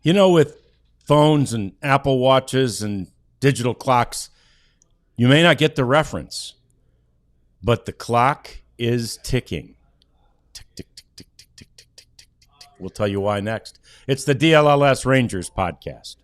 With phones and Apple Watches and digital clocks, you may not get the reference, but the clock is ticking. Tick, tick, tick, tick, tick, tick, tick, tick, tick, tick. We'll tell you why next. It's the DLLS Rangers podcast.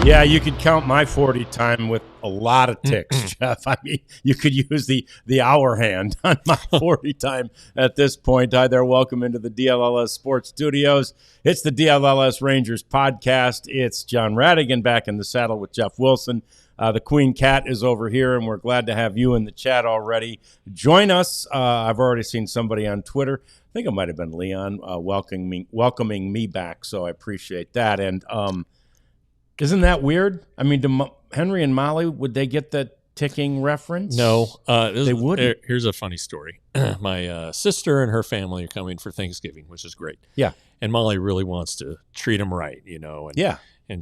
Yeah, you could count my 40 time with a lot of ticks, Jeff. I mean, you could use the hour hand on my 40 time at this point. Hi there. Welcome into the DLLS Sports Studios. It's the DLLS Rangers podcast. It's John Radigan back in the saddle with Jeff Wilson. The Queen Cat is over here, and we're glad to have you in the chat already. Join us. I've already seen somebody on Twitter. I think it might have been Leon welcoming me back, so I appreciate that. And isn't that weird? I mean, do Henry and Molly, would they get the ticking reference? No. They wouldn't. Here's a funny story. My sister and her family are coming for Thanksgiving, which is great. Yeah. And Molly really wants to treat them right, And, yeah. And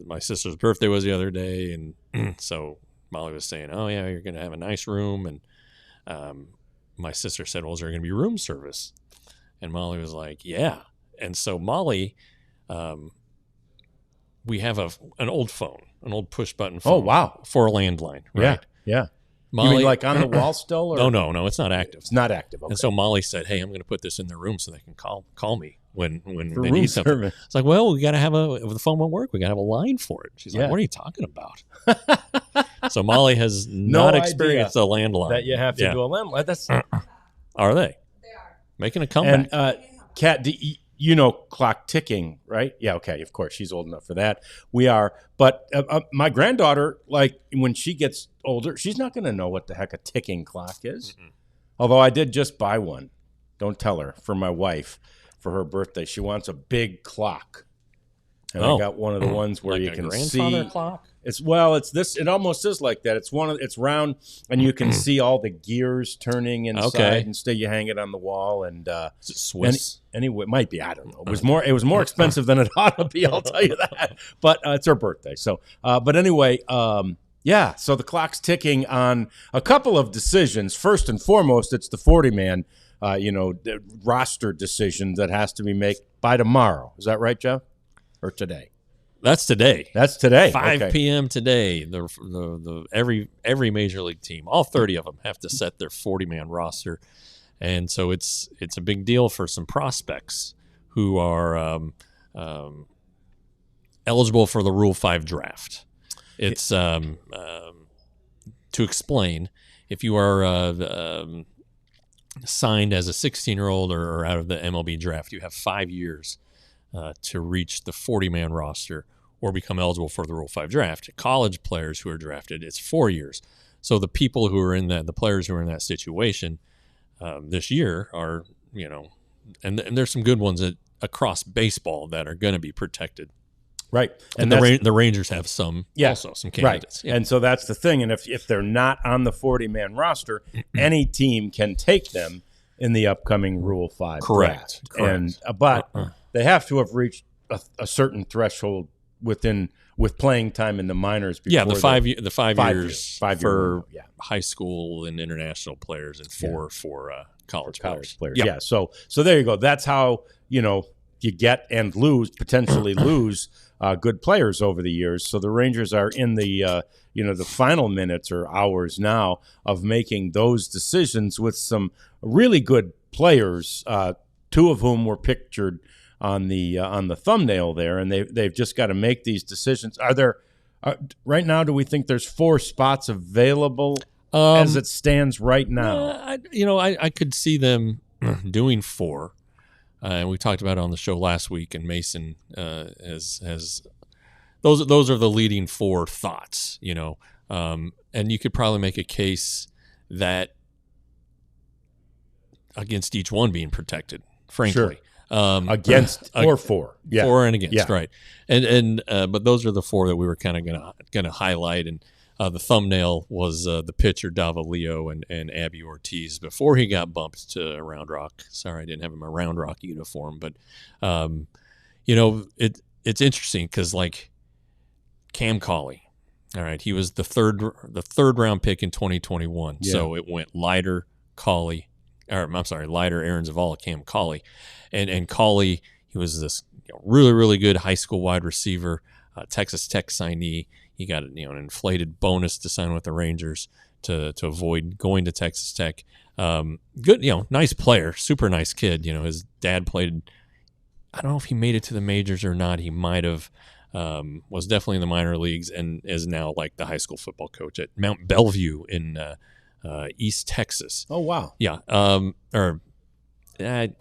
my sister's birthday was the other day, and so Molly was saying, oh, yeah, you're going to have a nice room. And my sister said, well, is there going to be room service? And Molly was like, yeah. And so Molly... we have an old phone, an old push-button phone. Oh, wow. For a landline, right? Yeah. Molly, you mean like on the wall still? Or? No, it's not active. It's not active, okay. And so Molly said, hey, I'm going to put this in their room so they can call me when for they room need something. Service. It's like, well, we got to have if the phone won't work, we got to have a line for it. She's like, what are you talking about? So Molly has not experienced a landline. That you have to do a landline. That's Are they? They are. Making a comeback. And Kat, clock ticking, right? Yeah, okay, of course, she's old enough for that. We are. But my granddaughter, like, when she gets older, she's not going to know what the heck a ticking clock is. Mm-mm. Although I did just buy one. Don't tell her. For my wife, for her birthday. She wants a big clock. And I got one of the ones where like you can grandfather see. Clock? It's this. It almost is like that. It's round, and you can see all the gears turning inside. Okay. Instead, you hang it on the wall, and is it Swiss? Anyway, it might be. I don't know. It was more expensive than it ought to be. I'll tell you that. But it's her birthday, so. But anyway, yeah. So the clock's ticking on a couple of decisions. First and foremost, it's the 40-man, the roster decision that has to be made by tomorrow. Is that right, Jeff? Or today? That's today. 5 p.m. today. The every major league team, all 30 of them, have to set their 40-man roster, and so it's a big deal for some prospects who are eligible for the Rule 5 draft. It's to explain, if you are signed as a 16-year-old or out of the MLB draft, you have 5 years to reach the 40-man roster or become eligible for the Rule 5 draft. College players who are drafted, it's 4 years. So the people who are in the players who are in that situation this year are, and there's some good ones across baseball that are going to be protected. Right. And the Rangers have some candidates. Right. Yeah. And so that's the thing. And if they're not on the 40-man roster, any team can take them in the upcoming Rule 5 Correct. draft. But they have to have reached a certain threshold with playing time in the minors. Before the 5 years for high school and international players, and four for college players. Yep. Yeah. So there you go. That's how you get and potentially lose good players over the years. So the Rangers are in the the final minutes or hours now of making those decisions with some really good players. Two of whom were pictured on the thumbnail there, and they've just got to make these decisions. Are there right now? Do we think there's 4 spots available as it stands right now? I could see them doing 4, and we talked about it on the show last week. And Mason has those are the leading four thoughts, and you could probably make a case that against each one being protected, frankly. Sure. Against or for. Yeah. For and against, right. And but those are the four that we were kind of gonna highlight. And the thumbnail was the pitcher Davalillo and Abby Ortiz before he got bumped to Round Rock. Sorry, I didn't have him a Round Rock uniform, but it's interesting because like Cam Cauley, all right, he was the third round pick in 2021. Yeah. So it went Leiter, Cauley, Leiter, Aaron Zavala, Cam Cauley, and Cauley, he was this really, really good high school wide receiver, Texas Tech signee. He got an inflated bonus to sign with the Rangers to avoid going to Texas Tech. Good, nice player, super nice kid. His dad played. I don't know if he made it to the majors or not. He might have. Was definitely in the minor leagues and is now like the high school football coach at Mount Bellevue in East Texas. Oh wow! Yeah, or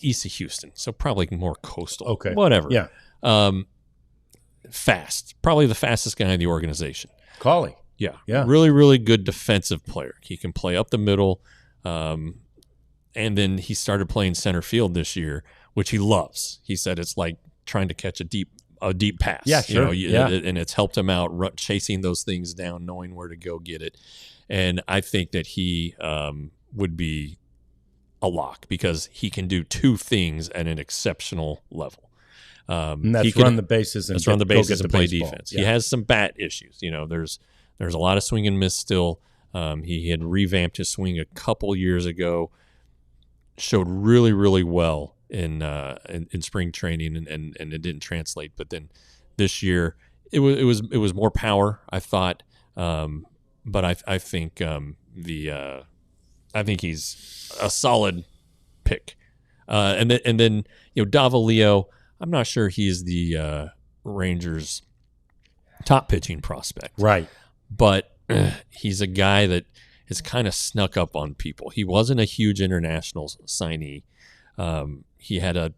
east of Houston, so probably more coastal. Okay, whatever. Yeah. Fast, probably the fastest guy in the organization. Cauley. Yeah. Really, really good defensive player. He can play up the middle, and then he started playing center field this year, which he loves. He said it's like trying to catch a deep pass. Yeah, sure. And it's helped him out chasing those things down, knowing where to go get it. And I think that he would be a lock because he can do two things at an exceptional level. And that's run the bases and play defense. Yeah. He has some bat issues. There's a lot of swing and miss still. He had revamped his swing a couple years ago. Showed really, really well in spring training, and it didn't translate. But then this year, it was more power, I thought. But I think I think he's a solid pick. And then Davalillo, I'm not sure he's the Rangers' top pitching prospect. Right. But he's a guy that has kind of snuck up on people. He wasn't a huge international signee. He had a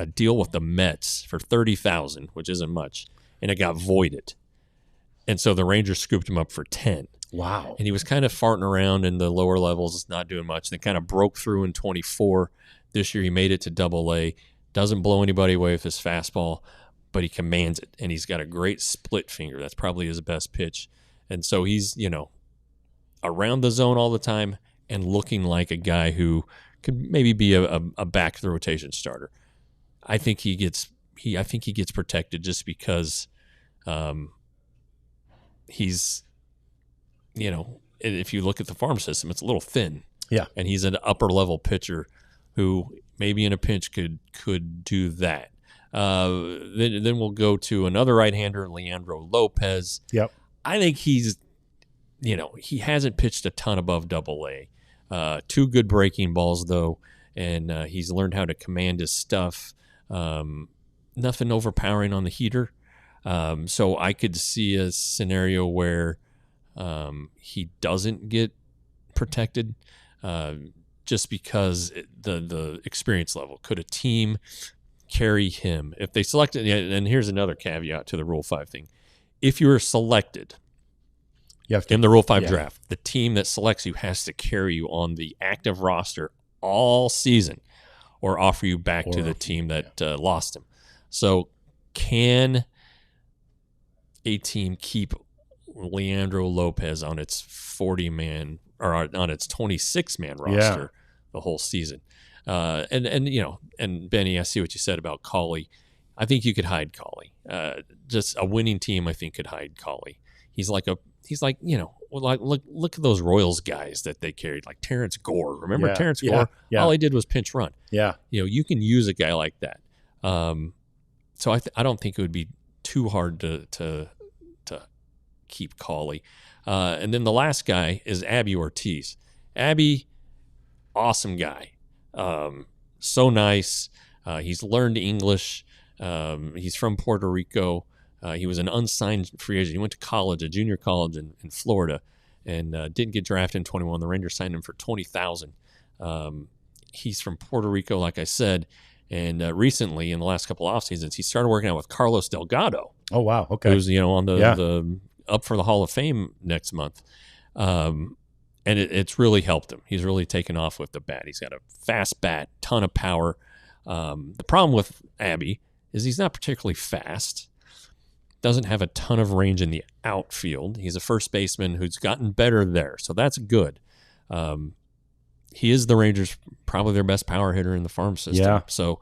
deal with the Mets for $30,000, which isn't much, and it got voided. And so the Rangers scooped him up for 10. Wow. And he was kind of farting around in the lower levels, not doing much. They kind of broke through in 24. This year he made it to Double-A. Doesn't blow anybody away with his fastball, but he commands it. And he's got a great split finger. That's probably his best pitch. And so he's, around the zone all the time and looking like a guy who could maybe be a back of the rotation starter. I think he gets protected just because he's, if you look at the farm system, it's a little thin. Yeah. And he's an upper level pitcher who maybe in a pinch could do that. Then we'll go to another right-hander, Leandro Lopez. Yep. I think he's, he hasn't pitched a ton above Double-A. Two good breaking balls, though, and he's learned how to command his stuff. Nothing overpowering on the heater. So I could see a scenario where he doesn't get protected just because the experience level. Could a team carry him? If they selected, and here's another caveat to the Rule 5 thing. If you are selected in the Rule 5 draft, the team that selects you has to carry you on the active roster all season or offer you back to the team that lost him. So can a team keep Leandro Lopez on its 40-man or on its 26-man roster the whole season? And Benny, I see what you said about Cauley. I think you could hide Cauley. Just a winning team, I think, could hide Cauley. He's like look at those Royals guys that they carried, like Terrence Gore. Remember Terrence Gore? Yeah. All he did was pinch run. Yeah. You can use a guy like that. So I don't think it would be too hard to keep Cauley. And then the last guy is Abby Ortiz. Abby, awesome guy. So nice. He's learned English. He's from Puerto Rico. He was an unsigned free agent. He went to college, a junior college in Florida, and didn't get drafted in 21. The Rangers signed him for $20,000. He's from Puerto Rico, like I said, and recently, in the last couple of off seasons, he started working out with Carlos Delgado. Oh, wow. Okay. Who's, on the up for the Hall of Fame next month. And it's really helped him. He's really taken off with the bat. He's got a fast bat, ton of power. The problem with Abby is he's not particularly fast. Doesn't have a ton of range in the outfield. He's a first baseman who's gotten better there, so that's good. He is the Rangers' probably their best power hitter in the farm system. Yeah. So,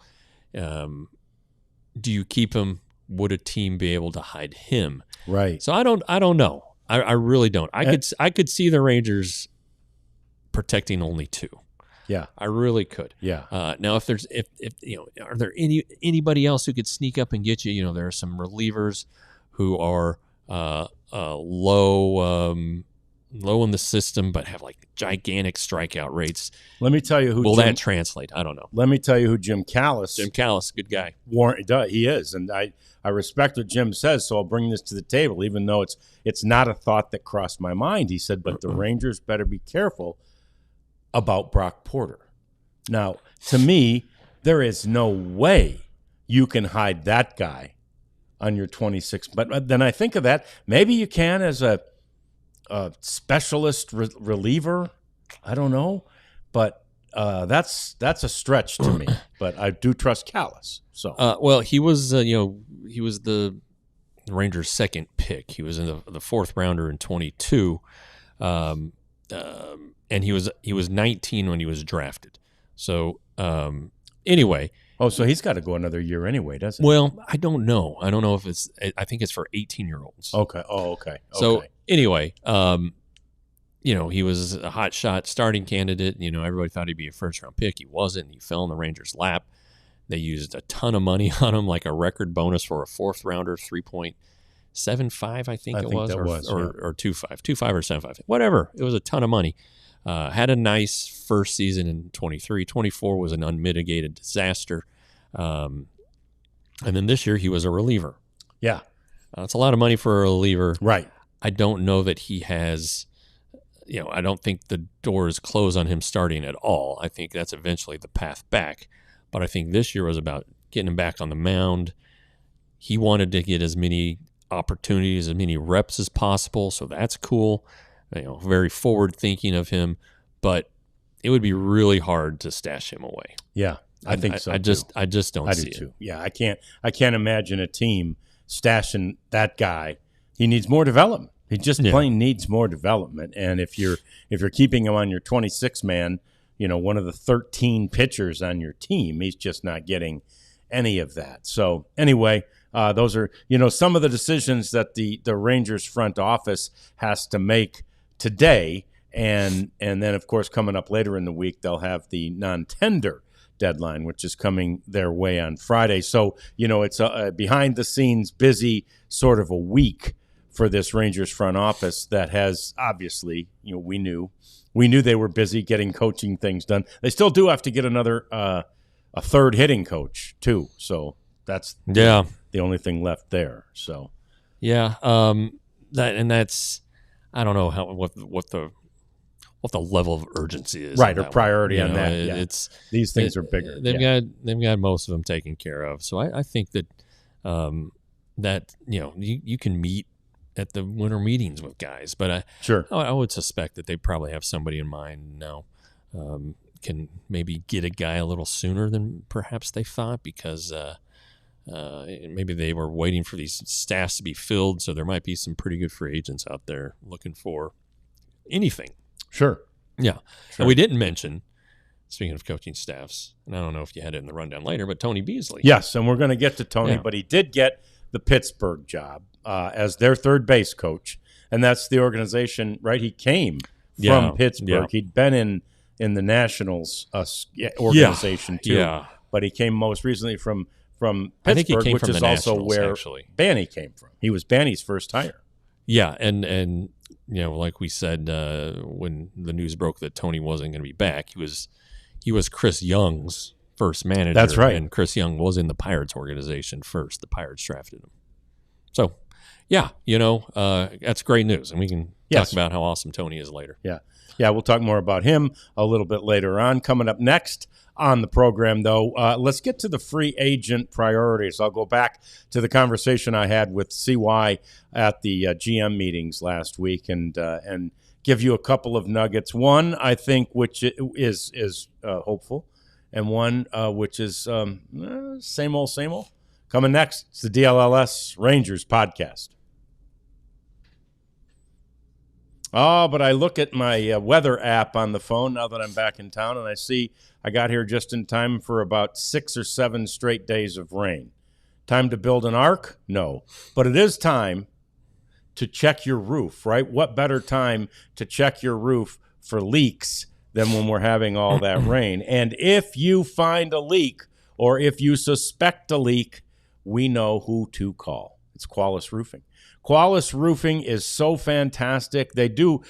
do you keep him? Would a team be able to hide him? Right. So I don't know. I really don't. I could see the Rangers protecting only 2. Yeah. I really could. Yeah. Now, if are there anybody else who could sneak up and get you? There are some relievers who are low in the system, but have like gigantic strikeout rates. Let me tell you who. Will that translate? I don't know. Let me tell you who Jim Callis. Jim Callis, good guy. He is, and I respect what Jim says, so I'll bring this to the table, even though it's not a thought that crossed my mind. He said, but the Rangers better be careful about Brock Porter. Now, to me, there is no way you can hide that guy on your 26. But then I think of that. Maybe you can as a specialist reliever. I don't know. But that's a stretch to me. But I do trust Callis. So well, he was the Rangers' second pick. He was in the 4th rounder in 22. And he was 19 when he was drafted. So anyway. Oh, so he's got to go another year anyway, doesn't he? Well, I don't know. I don't know if I think it's for 18-year-olds. Okay. Oh, okay. So anyway, he was a hot shot starting candidate. Everybody thought he'd be a first-round pick. He wasn't. He fell in the Rangers' lap. They used a ton of money on him, like a record bonus for a 4th rounder, 3.75, I think it was, or 2.5 or 7.5, whatever. It was a ton of money. Had a nice first season in 23. 24 was an unmitigated disaster. And then this year he was a reliever. Yeah. That's a lot of money for a reliever. Right. I don't know that he has, I don't think the door is closed on him starting at all. I think that's eventually the path back. But I think this year was about getting him back on the mound. He wanted to get as many opportunities, as many reps as possible. So that's cool. Very forward thinking of him, but it would be really hard to stash him away. Yeah, I think so. I just don't see it. Too. Yeah, I can't imagine a team stashing that guy. He needs more development. He just plain needs more development. And if you're keeping him on your 26 man, one of the 13 pitchers on your team, he's just not getting any of that. So anyway, those are some of the decisions that the Rangers front office has to make today, and then of course coming up later in the week they'll have the non-tender deadline, which is coming their way on Friday. So it's a behind the scenes busy sort of a week for this Rangers front office that has obviously we knew they were busy getting coaching things done. They still do have to get another a third hitting coach too. So that's the only thing left there. So that's. I don't know what the level of urgency is, right, or priority on that. It's these things are bigger. They've got most of them taken care of. So I think that you can meet at the winter meetings with guys, but I would suspect that they probably have somebody in mind now. Can maybe get a guy a little sooner than perhaps they thought because. Maybe they were waiting for these staffs to be filled, so there might be some pretty good free agents out there looking for anything. Sure. Yeah. Sure. And we didn't mention, speaking of coaching staffs, and I don't know if you had it in the rundown later, but Tony Beasley. Yes, and we're going to get to Tony, but he did get the Pittsburgh job as their third base coach, and that's the organization, right? He came from Pittsburgh. Yeah. He'd been in the Nationals organization too, but he came most recently from Pittsburgh, which is also where Banny came from. He was Banny's first hire. Yeah, and like we said when the news broke that Tony wasn't going to be back, he was Chris Young's first manager. That's right. And Chris Young was in the Pirates organization first. The Pirates drafted him. So Yeah, that's great news, and we can Yes. talk about how awesome Tony is later. Yeah. Yeah, we'll talk more about him a little bit later on. Coming up next on the program, though, let's get to the free agent priorities. I'll go back to the conversation I had with CY at the GM meetings last week and give you a couple of nuggets. One, I think, which is hopeful, and one which is same old, same old. Coming next, it's the DLLS Rangers podcast. Oh, but I look at my weather app on the phone now that I'm back in town, and I see I got here just in time for about 6 or 7 straight days of rain. Time to build an ark? No. But it is time to check your roof, right? What better time to check your roof for leaks than when we're having all that rain? And if you find a leak or if you suspect a leak, we know who to call. It's Qualis Roofing. Qualis Roofing is so fantastic. They do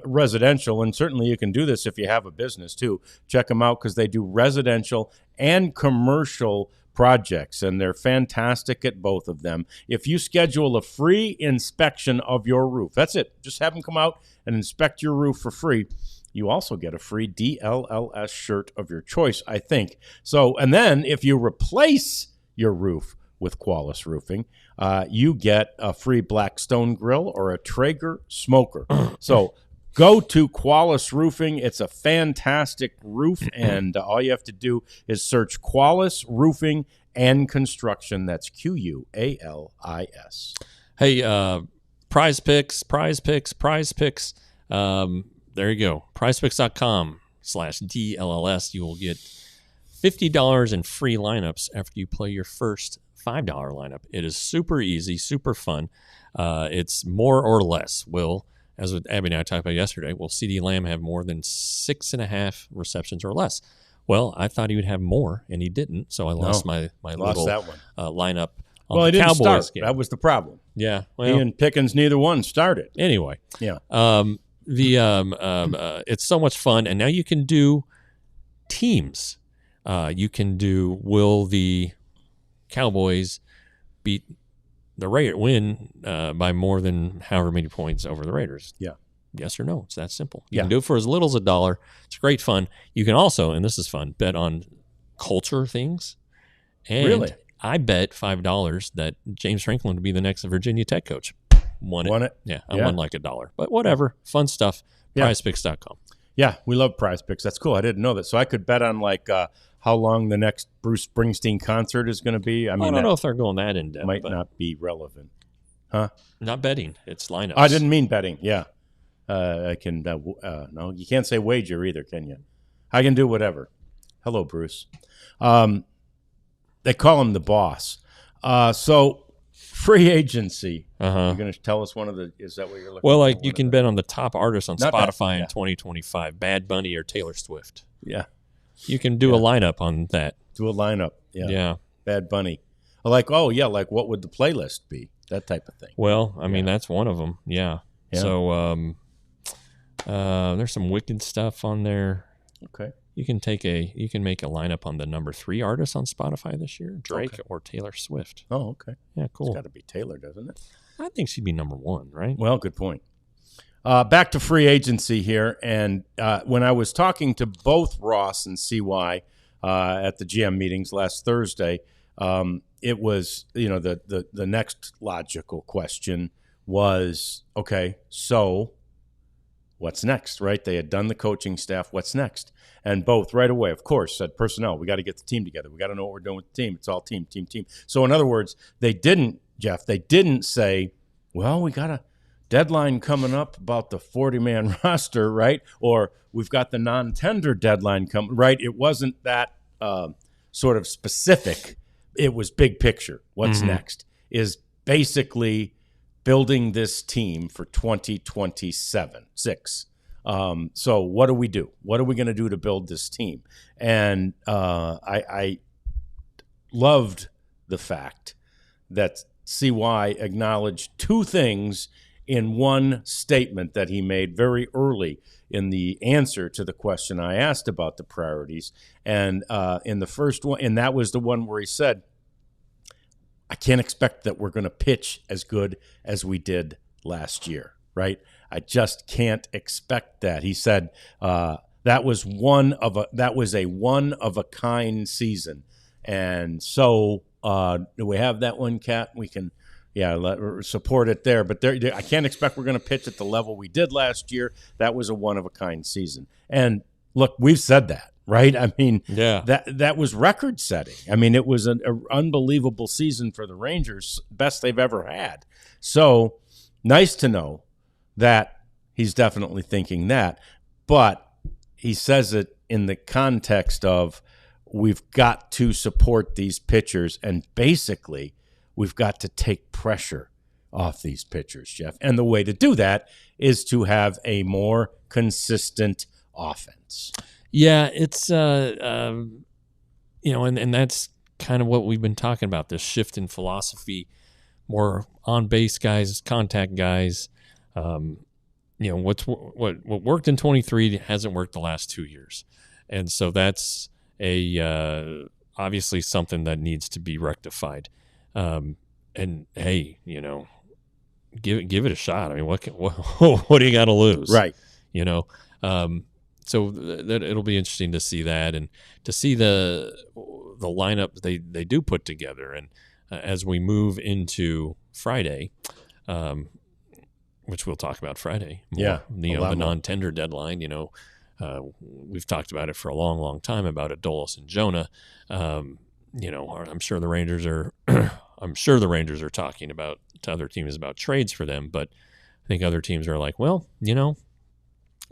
residential, and certainly you can do this if you have a business too. Check them out because they do residential and commercial projects, and they're fantastic at both of them. If you schedule a free inspection of your roof, that's it. Just have them come out and inspect your roof for free. You also get a free DLLS shirt of your choice, I think. So, and then if you replace your roof with Qualis Roofing, you get a free Blackstone grill or a Traeger smoker. So go to Qualis Roofing. It's a fantastic roof, and all you have to do is search Qualis Roofing and Construction. That's QUALIS. Hey, prize picks. There you go. prizepicks.com/DLLS. You will get $50 in free lineups after you play your first $5 lineup. It is super easy, super fun. It's more or less. As with Abby and I talked about yesterday, will CD Lamb have more than 6.5 receptions or less? Well, I thought he would have more, and he didn't. So I lost my little that one. lineup on Well, the he didn't Cowboys start. game. That was the problem. Yeah. He and Pickens, neither one started. Anyway. Yeah. It's so much fun, and now you can do teams. You can do, will the Cowboys win by more than however many points over the Raiders? Yeah. Yes or no. It's that simple. You can do it for as little as $1. It's great fun. You can also, and this is fun, bet on culture things. And really? I bet $5 that James Franklin would be the next Virginia Tech coach. Won it. Yeah, I won like $1. But whatever. Fun stuff. PrizePicks.com. Yeah, we love Prize Picks. That's cool. I didn't know that. So I could bet on how long the next Bruce Springsteen concert is going to be. I don't know if they're going that in depth. Might not be relevant. Huh? Not betting. It's lineups. I didn't mean betting. Yeah. I can. No, you can't say wager either, can you? I can do whatever. Hello, Bruce. They call him the boss. So free agency. You're going to tell us is that what you're looking for? Well, you can bet on the top artists on Not Spotify in 2025, Bad Bunny or Taylor Swift. Yeah. You can do a lineup on that. Do a lineup. Yeah. Bad Bunny. Like what would the playlist be? That type of thing. Well, I mean, that's one of them. Yeah. So there's some wicked stuff on there. Okay. You can make a lineup on the number 3 artist on Spotify this year, Drake or Taylor Swift. Oh, okay. Yeah, cool. It's got to be Taylor, doesn't it? I think she'd be number 1, right? Well, good point. Back to free agency here, and when I was talking to both Ross and CY at the GM meetings last Thursday, it was the next logical question was, okay, so what's next, right? They had done the coaching staff. What's next? And both right away, of course, said personnel. We got to get the team together. We got to know what we're doing with the team. It's all team. So in other words, they didn't say, well, we got a deadline coming up about the 40-man roster, right? Or we've got the non-tender deadline coming, right? It wasn't that sort of specific. It was big picture. What's next is basically building this team for 2026. So what do we do? What are we going to do to build this team? And I loved the fact that CY acknowledged 2 things in one statement that he made very early in the answer to the question I asked about the priorities. And in the first one, and that was the one where he said, I can't expect that we're going to pitch as good as we did last year, right? I just can't expect that. He said that was a one of a kind season, and so do we have that one, Kat? We can, support it there. But I can't expect we're going to pitch at the level we did last year. That was a one of a kind season, and look, we've said that. Right? I mean, that was record setting. I mean, it was an unbelievable season for the Rangers, best they've ever had. So nice to know that he's definitely thinking that. But he says it in the context of we've got to support these pitchers, and basically we've got to take pressure off these pitchers, Jeff. And the way to do that is to have a more consistent offense. Yeah, it's and that's kind of what we've been talking about, this shift in philosophy, more on base guys, contact guys. What worked in 23 hasn't worked the last 2 years, and so that's obviously something that needs to be rectified. And hey, give it a shot. I mean, what do you got to lose, right? So that it'll be interesting to see that, and to see the lineup they do put together. And as we move into Friday, which we'll talk about Friday, the non-tender deadline. We've talked about it for a long, long time about Adolis and Jonah. I'm sure the Rangers are. I'm sure the Rangers are talking to other teams about trades for them, but I think other teams are like, well,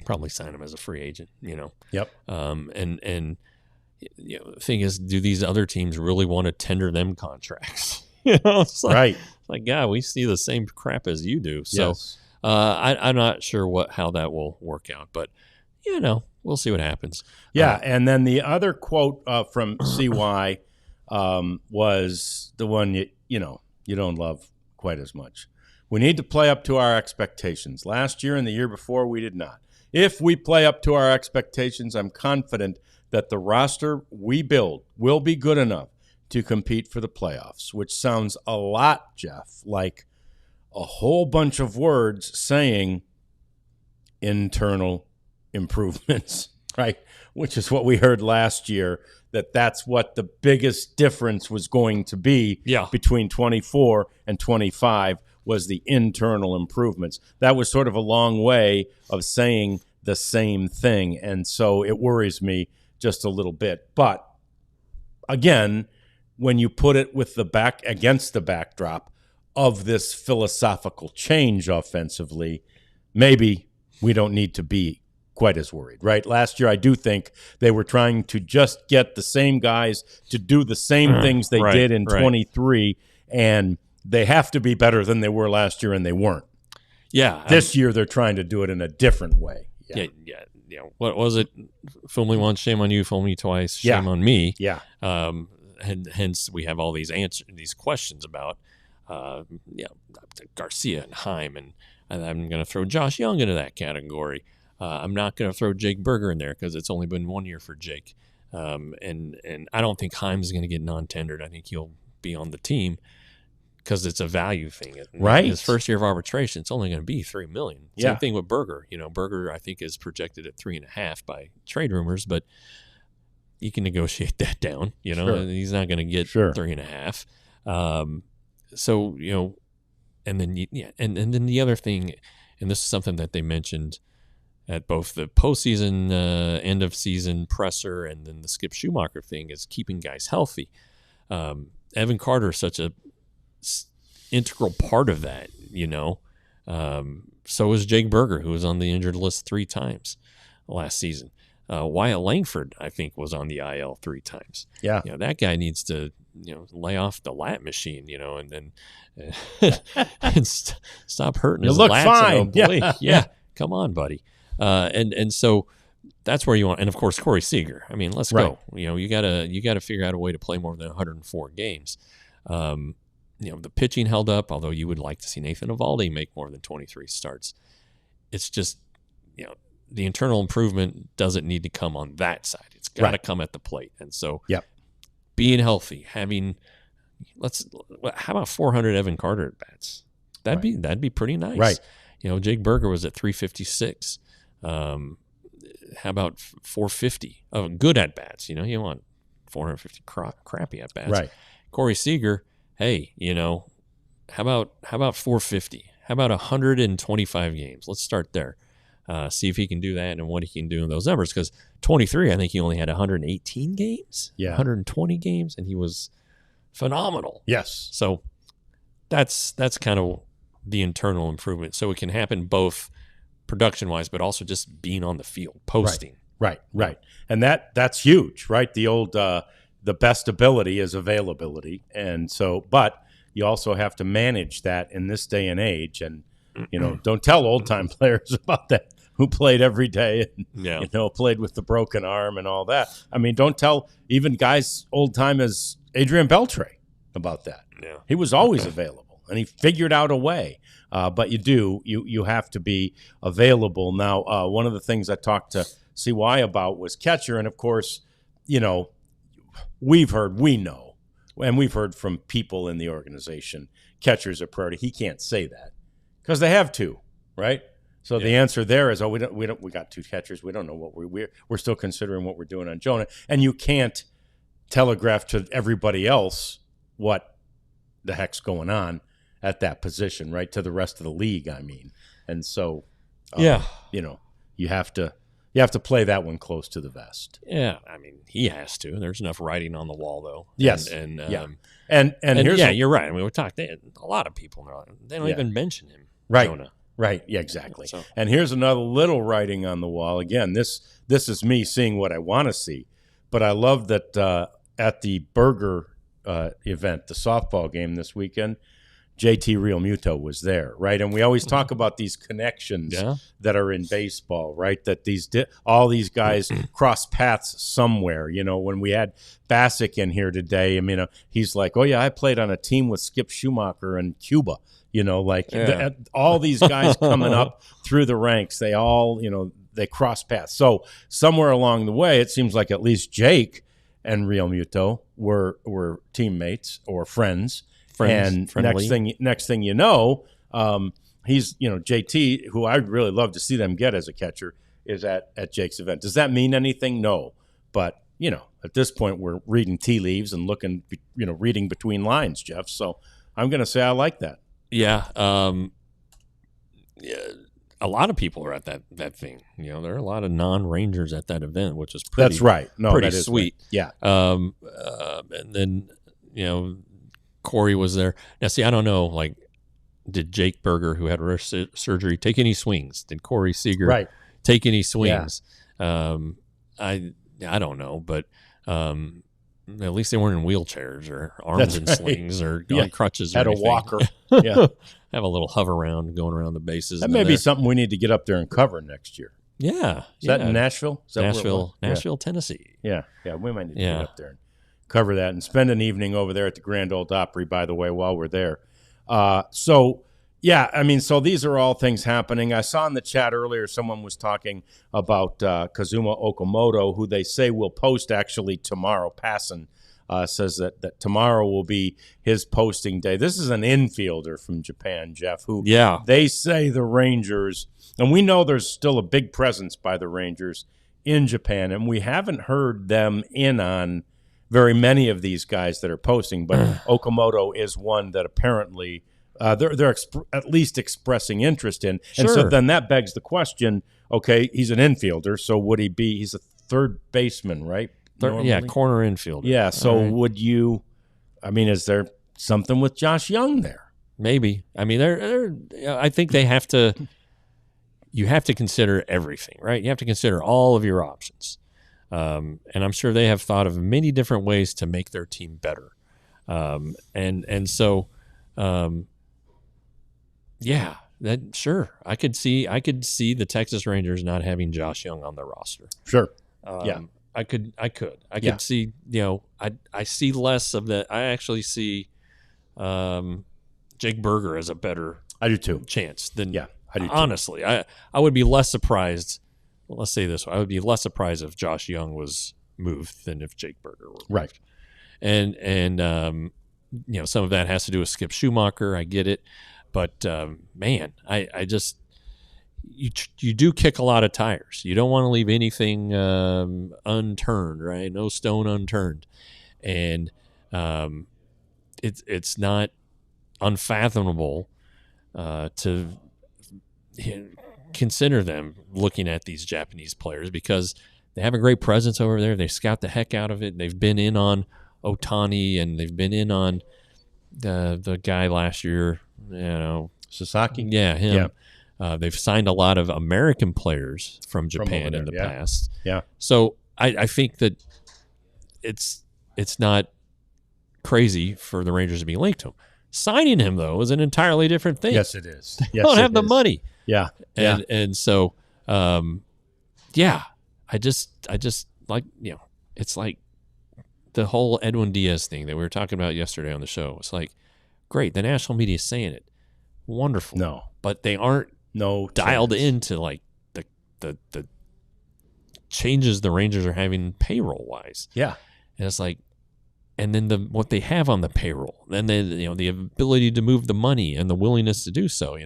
probably sign him as a free agent, Yep. The thing is, do these other teams really want to tender them contracts? It's like, right. Yeah, we see the same crap as you do. So, yes. I'm not sure how that will work out, but we'll see what happens. Yeah. And then the other quote from CY was the one you don't love quite as much. We need to play up to our expectations. Last year and the year before, we did not. If we play up to our expectations, I'm confident that the roster we build will be good enough to compete for the playoffs, which sounds a lot, Jeff, like a whole bunch of words saying internal improvements, right? Which is what we heard last year, that's what the biggest difference was going to be between 24 and 25 was the internal improvements. That was sort of a long way of saying the same thing, and so it worries me just a little bit. But again, when you put it with against the backdrop of this philosophical change offensively, maybe we don't need to be quite as worried, right? Last year, I do think they were trying to just get the same guys to do the same things they did in 23, and they have to be better than they were last year, and they weren't. Yeah. This year, they're trying to do it in a different way. Yeah. What was it? Fool me once, shame on you. Fool me twice, shame on me. Yeah. And hence, we have all these questions about Garcia and Heim, and I'm going to throw Josh Young into that category. I'm not going to throw Jake Berger in there because it's only been 1 year for Jake. And I don't think Heim's going to get non-tendered. I think he'll be on the team because it's a value thing. Right. His first year of arbitration, it's only going to be $3 million. Same thing with Berger. Berger, I think, is projected at 3.5 by trade rumors, but you can negotiate that down. Sure. He's not going to get 3.5. And then the other thing, and this is something that they mentioned at both the postseason, end of season presser, and then the Skip Schumacher thing, is keeping guys healthy. Evan Carter is such a integral part of that, So is Jake Berger, who was on the injured list 3 times last season. Wyatt Langford, I think, was on the IL 3 times. Yeah. That guy needs to, lay off the lat machine, and then and stop hurting his look lats. fine. Yeah. Come on, buddy. And so that's where you want. And of course, Corey Seager. I mean, let's go. You gotta figure out a way to play more than 104 games. The pitching held up, although you would like to see Nathan Eovaldi make more than 23 starts. It's just, the internal improvement doesn't need to come on that side. It's got to come at the plate. And so being healthy, having how about 400 Evan Carter at bats? That'd be pretty nice. Right. Jake Berger was at 356. How about 450 of good at bats? You want 450 crappy at bats. Right. Corey Seager, hey, how about 450? How about 125 games? Let's start there. See if he can do that and what he can do in those numbers. Because 23, I think he only had 118 games, 120 games, and he was phenomenal. Yes. So that's kind of the internal improvement. So it can happen both production-wise, but also just being on the field, posting. Right. And that's huge, right? The old the best ability is availability. And so, but you also have to manage that in this day and age. And, don't tell old-time players about that who played every day and, played with the broken arm and all that. I mean, don't tell even guys old-time as Adrian Beltre about that. Yeah. He was always available, and he figured out a way. But you have to be available. Now, one of the things I talked to CY about was catcher. And, of course, we've heard from people in the organization, catchers are priority. He can't say that because they have two, right? So the answer there is, we got two catchers. We don't know what we're still considering what we're doing on Jonah. And you can't telegraph to everybody else what the heck's going on at that position, right? To the rest of the league, I mean. And so, you have to play that one close to the vest. Yeah, I mean, he has to. There's enough writing on the wall, though. Yes, and here's you're right. I mean, a lot of people, they don't even mention him, right? Jonah. Right, yeah, exactly. So. And here's another little writing on the wall. Again, this is me seeing what I want to see, but I love that at the Berger event, the softball game this weekend, JT Realmuto was there, right? And we always talk about these connections that are in baseball, right? That all these guys cross paths somewhere. When we had Bassick in here today, I mean, he's like, oh, yeah, I played on a team with Skip Schumacher in Cuba. All these guys coming up through the ranks, they all, they cross paths. So somewhere along the way, it seems like at least Jake and Realmuto were teammates or friends. And friendly. next thing you know, he's JT, who I'd really love to see them get as a catcher, is at Jake's event. Does that mean anything? No, but at this point we're reading tea leaves and looking, reading between lines, Jeff. So I'm going to say I like that. Yeah, a lot of people are at that thing. There are a lot of non-Rangers at that event, which is pretty. That's right. No, pretty that is sweet. Right. Yeah. And then Corey was there. Now, see, I don't know, did Jake Berger, who had wrist surgery, take any swings? Did Corey Seager take any swings? Yeah. I don't know, but at least they weren't in wheelchairs or arms in slings or on crutches or had anything. A walker. Yeah. Have a little hover around going around the bases. That may be something we need to get up there and cover next year. Yeah. Is that in Nashville? Is that Nashville, Tennessee. Yeah. We might need to get up there and cover that and spend an evening over there at the Grand Ole Opry, by the way, while we're there. So these are all things happening. I saw in the chat earlier someone was talking about Kazuma Okamoto, who they say will post actually tomorrow. Passon says that tomorrow will be his posting day. This is an infielder from Japan, Jeff, who they say the Rangers, and we know there's still a big presence by the Rangers in Japan, and we haven't heard them in on very many of these guys that are posting, but Okamoto is one that apparently they're at least expressing interest in. And so then that begs the question, okay, he's an infielder, so would he be – he's a third baseman, right? Corner infielder. Yeah, so would you – I mean, is there something with Josh Young there? Maybe. I mean, I think they have to – you have to consider everything, right? You have to consider all of your options. And I'm sure they have thought of many different ways to make their team better. And so I could see the Texas Rangers not having Josh Young on their roster. Sure. I could see, I see less of that. I actually see Jake Berger as a better I do too. chance than I do too. Honestly. I would be less surprised. Well, let's say this way. I would be less surprised if Josh Young was moved than if Jake Berger were moved. Right. And some of that has to do with Skip Schumacher. I get it. But, man, I just you do kick a lot of tires. You don't want to leave anything unturned, right? No stone unturned. And it's not unfathomable to consider them looking at these Japanese players because they have a great presence over there. They scout the heck out of it. They've been in on Otani, and they've been in on the guy last year, Sasaki. Yeah, him. Yeah. They've signed a lot of American players from Japan in the past. Yeah. So I think that it's not crazy for the Rangers to be linked to him. Signing him, though, is an entirely different thing. Yes, it is. They don't have the money. Yeah. And so, I just like, it's like the whole Edwin Diaz thing that we were talking about yesterday on the show. It's like, great, the national media is saying it. Wonderful. No. But they aren't dialed into like the changes the Rangers are having payroll-wise. Yeah. And it's like, and then what they have on the payroll, then the ability to move the money and the willingness to do so.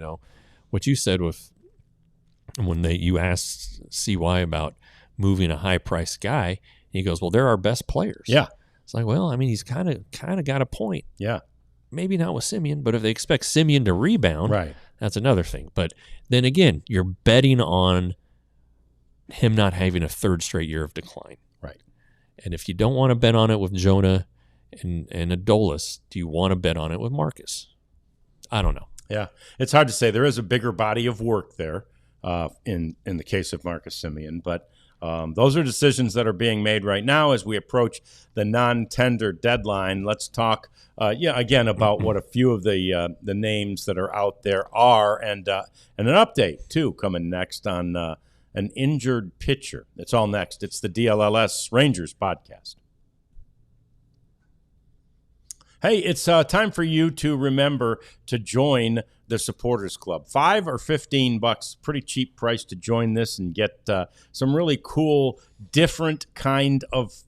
What you said with when you asked CY about moving a high-priced guy, he goes, "Well, they're our best players." Yeah, it's like, well, I mean, he's kind of got a point. Yeah, maybe not with Semien, but if they expect Semien to rebound, right, that's another thing. But then again, you're betting on him not having a third straight year of decline, right? And if you don't want to bet on it with Jonah and Adolis, do you want to bet on it with Marcus? I don't know. Yeah, it's hard to say. There is a bigger body of work there in the case of Marcus Semien, but those are decisions that are being made right now as we approach the non-tender deadline. Let's talk, again about what a few of the names that are out there are, and an update too coming next on an injured pitcher. It's all next. It's the DLLS Rangers podcast. Hey, it's time for you to remember to join the Supporters Club. $5 or $15, pretty cheap price to join this and get some really cool, different kind of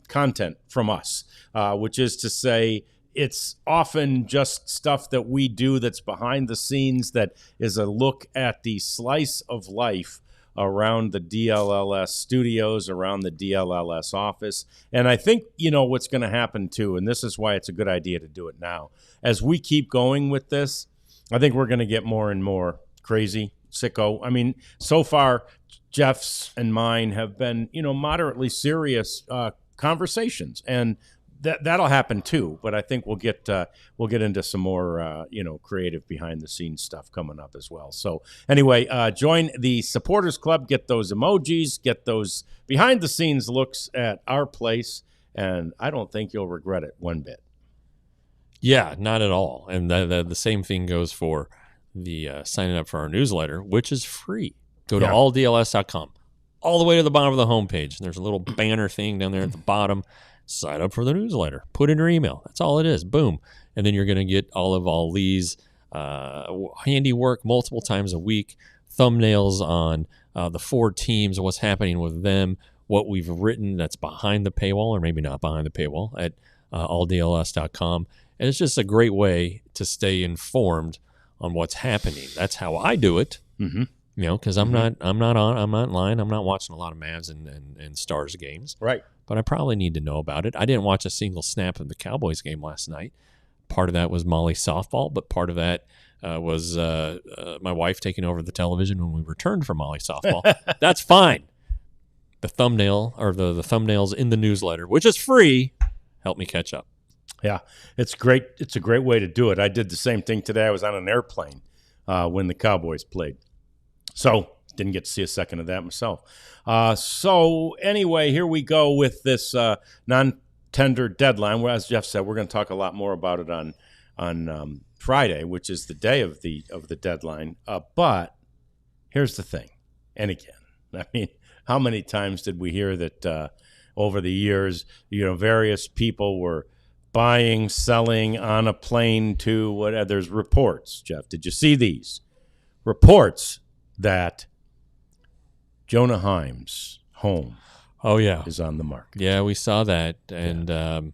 content from us, which is to say it's often just stuff that we do that's behind the scenes, that is a look at the slice of life around the DLLS studios, around the DLLS office. And I think, what's going to happen too, and this is why it's a good idea to do it now. As we keep going with this, I think we're going to get more and more crazy, sicko. I mean, so far, Jeff's and mine have been, moderately serious conversations, and that'll happen too. But I think we'll get into some more creative behind the scenes stuff coming up as well. So anyway, join the Supporters Club, get those emojis, get those behind the scenes looks at our place, and I don't think you'll regret it one bit. Yeah, not at all. And the same thing goes for the signing up for our newsletter, which is free. Go to alldls.com, all the way to the bottom of the homepage. There's a little banner thing down there at the bottom. Sign up for the newsletter. Put in your email. That's all it is. Boom. And then you're going to get all of Lee's handiwork multiple times a week, thumbnails on the 4 teams, what's happening with them, what we've written that's behind the paywall, or maybe not behind the paywall, at alldls.com. And it's just a great way to stay informed on what's happening. That's how I do it. Mm-hmm. Because I'm not lying. I'm not watching a lot of Mavs and Stars games. Right. But I probably need to know about it. I didn't watch a single snap of the Cowboys game last night. Part of that was Molly softball, but part of that was my wife taking over the television when we returned from Molly softball. That's fine. The thumbnail or the thumbnails in the newsletter, which is free, help me catch up. Yeah, it's great. It's a great way to do it. I did the same thing today. I was on an airplane when the Cowboys played. So didn't get to see a second of that myself. So anyway, here we go with this non-tender deadline. Where, as Jeff said, we're going to talk a lot more about it on Friday, which is the day of the deadline. But here's the thing. And again, I mean, how many times did we hear that over the years, various people were buying, selling on a plane to whatever? There's reports, Jeff. Did you see these reports that Jonah Heim's home is on the market? Yeah, we saw that. And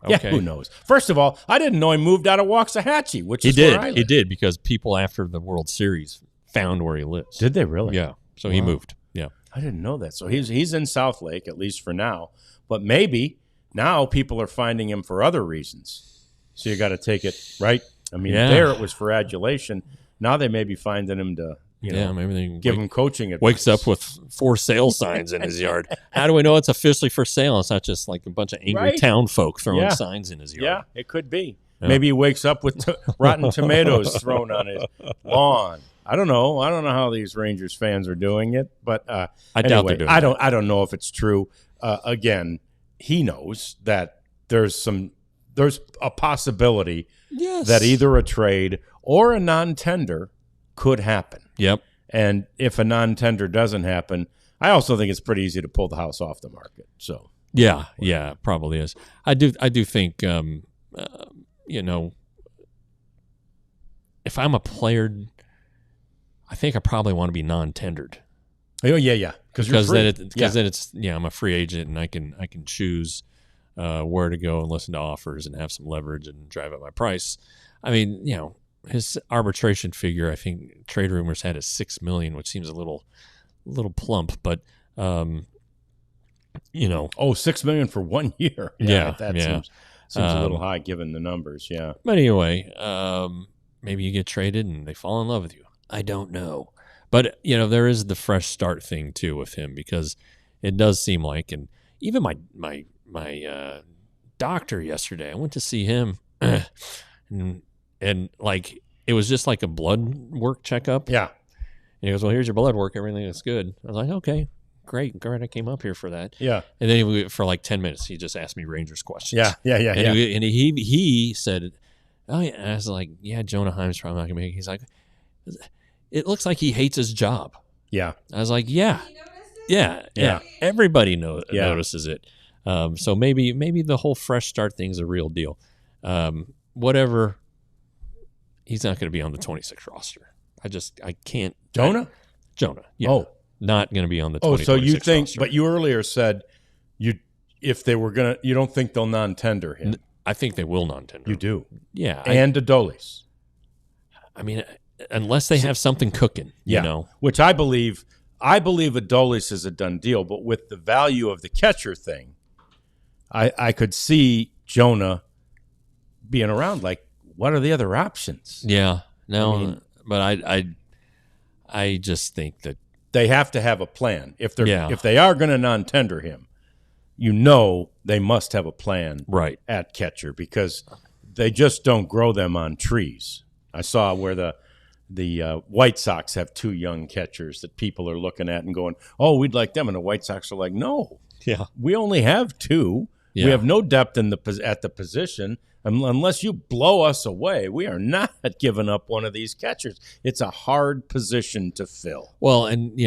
Yeah, Okay. who knows? First of all, I didn't know he moved out of Waxahachie, which is where I live. He did, because people after the World Series found where he lives. Did they really? Yeah. So he moved. Yeah. I didn't know that. So he's in South Lake, at least for now. But maybe now people are finding him for other reasons. So you got to take it, right? I mean, there it was for adulation. Now they may be finding him to, maybe they give him coaching advice. Wakes up with 4 sale signs in his yard. How do we know it's officially for sale? It's not just like a bunch of angry town folk throwing signs in his yard. Yeah, it could be. Yeah. Maybe he wakes up with rotten tomatoes thrown on his lawn. I don't know. I don't know how these Rangers fans are doing it, but I doubt they're doing it. I don't know if it's true. Again, he knows that there's a possibility that either a trade or a non-tender could happen. Yep. And if a non-tender doesn't happen, I also think it's pretty easy to pull the house off the market. So yeah, it probably is. I do think if I'm a player, I think I probably want to be non-tendered. Oh yeah, because then it's I'm a free agent and I can choose where to go and listen to offers and have some leverage and drive up my price. I mean, his arbitration figure, I think trade rumors had is $6 million, which seems a little plump, but $6 million for 1 year. Seems a little high given the numbers. Yeah. But anyway, maybe you get traded and they fall in love with you. I don't know. But, there is the fresh start thing too with him, because it does seem like, and even my doctor yesterday, I went to see him and like, it was just like a blood work checkup. Yeah. And he goes, well, here's your blood work. Everything is good. I was like, okay, great. I came up here for that. Yeah. And then for like 10 minutes, he just asked me Rangers questions. Yeah. And he said, oh yeah. And I was like, yeah, Jonah Heim's probably not going to make it. He's like, it looks like he hates his job. Yeah. I was like, yeah. Everybody notices it. So maybe the whole fresh start thing's a real deal. Whatever. He's not going to be on the 26 roster. I can't. Jonah? Yeah. Oh. Not going to be on the 26 so you think, roster. but you earlier said if they were going to, you don't think they'll non-tender him. I think they will non-tender. You do? Yeah. And Adolis. I mean, unless they have something cooking, Which I believe Adolis is a done deal, but with the value of the catcher thing, I could see Jonah being around. Like, what are the other options? Yeah. No, but I just think that they have to have a plan. If they are going to non-tender him, they must have a plan at catcher, because they just don't grow them on trees. I saw where the White Sox have 2 young catchers that people are looking at and going, oh, we'd like them. And the White Sox are like, no, we only have 2. Yeah. We have no depth at the position. Unless you blow us away, we are not giving up one of these catchers. It's a hard position to fill. Well, and,